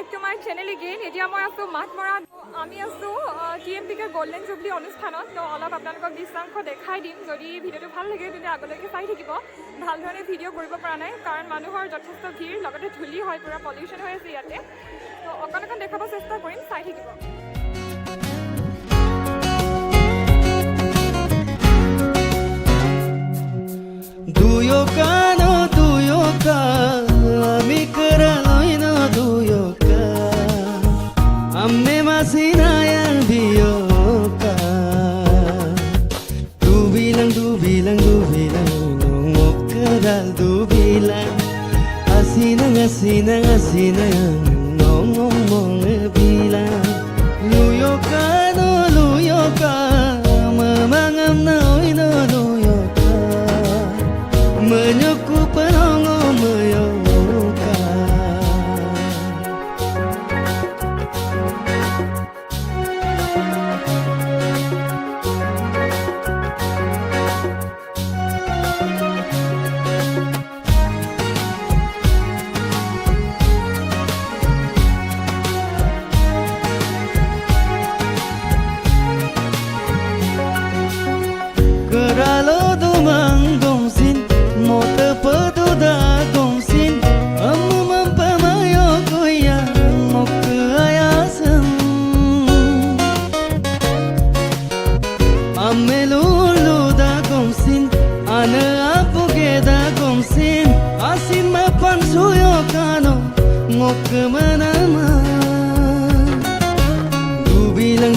back to my channel again. এতিয়া মই আছো মাঠমৰা আমি আছো TMPK গোল্ডেন জুবলি অনুষ্ঠানত তো অলপ আপোনালোকক দৃশ্যাংশ দেখাই দিম যদি ভিডিওটো ভাল লাগে তেন্তে আগলৈকে চাই থাকিব ভাল ধৰণে ভিডিও কৰিব পৰা নাই কাৰণ মানুহৰ যথেষ্ট ভিৰ লগতে ধূলি হয় পুৰা পলিউশ্যন হৈ আছে ইয়াতে তো অকণ দেখাব চেষ্টা কৰিম চাই থাকিব Sina yang ngomong bilang luyoka memangam luyoka menyuku penongo meyoka Keralo dumang gongsin Mota petuda gongsin Amma mampamayo kuya Mok ayasan Amme lulu da gongsin Ana apuge da gongsin Asin mapan suyo kano Mok manama Du bilang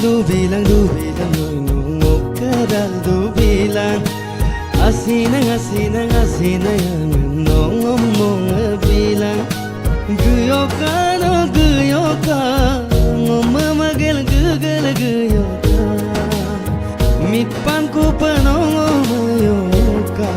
Kadal du bilang Asinang yang ngomong bilang Guyoka Ngomamagel guyoka Mipanku panongo mayoka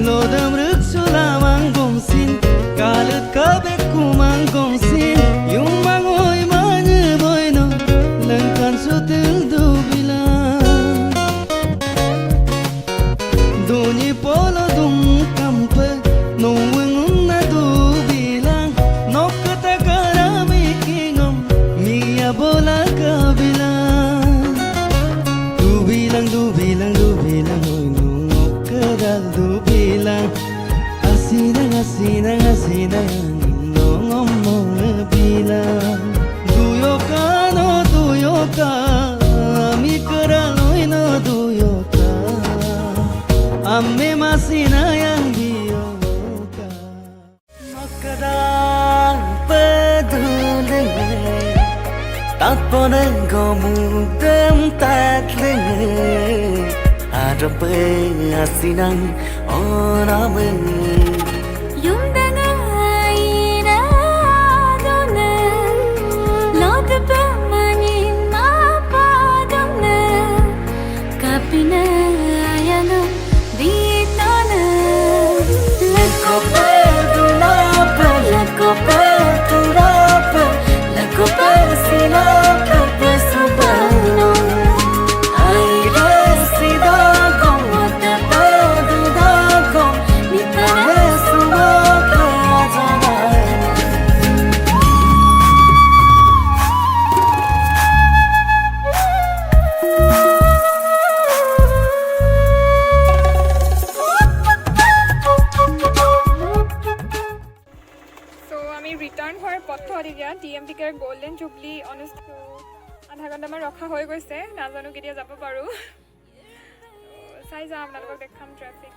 Lodam ruksulamang gongsin Kalut kabekku mang gongsin Yung mangoy manyeboy no Lengkan sutil du bilang Dunyi polo dung kampe Nungwengun na du bilang No katakarami kingom Miya bola ka bilang Du bilang Oy nungok kadal du bilang Asinang ngomong bilang Duyoka Ami keraloy no duyoka Amme masina yang biyoka Makadang peduli Tatponen gomudem tatling Arape asinang orame Yung dangay na doon Lord pa manin mapadong na Kapinayan ng dito na Lako pa dunapa Lako pa turapa Lako pa silapa Pasubano Ay rasida kong matapado dako Mitara sumapa return হোৱাৰ পথত এতিয়া TMPK golden jubilee অনুষ্ঠান আধা ঘণ্টামান ৰখা হৈ গৈছে নাজানো কেতিয়া যাব পাৰোঁ চাই যাওঁ আপোনালোকক দেখাম ট্ৰেফিক